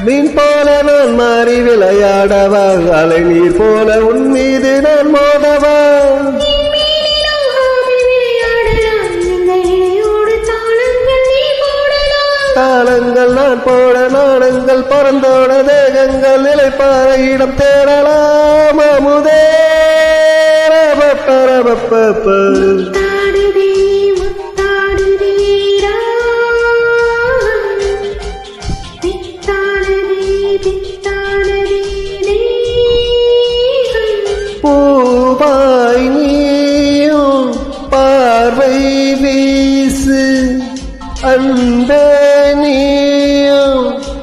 மீன் போல நான் மாறி விளையாடவா, அலை நீர் போல உன் மீது நான் மோதவா. தாளங்கள் நான் போட நாணங்கள் பறந்தோட தேகங்கள் நிலைப்பாற இடம் தேடலாம் அமுதே.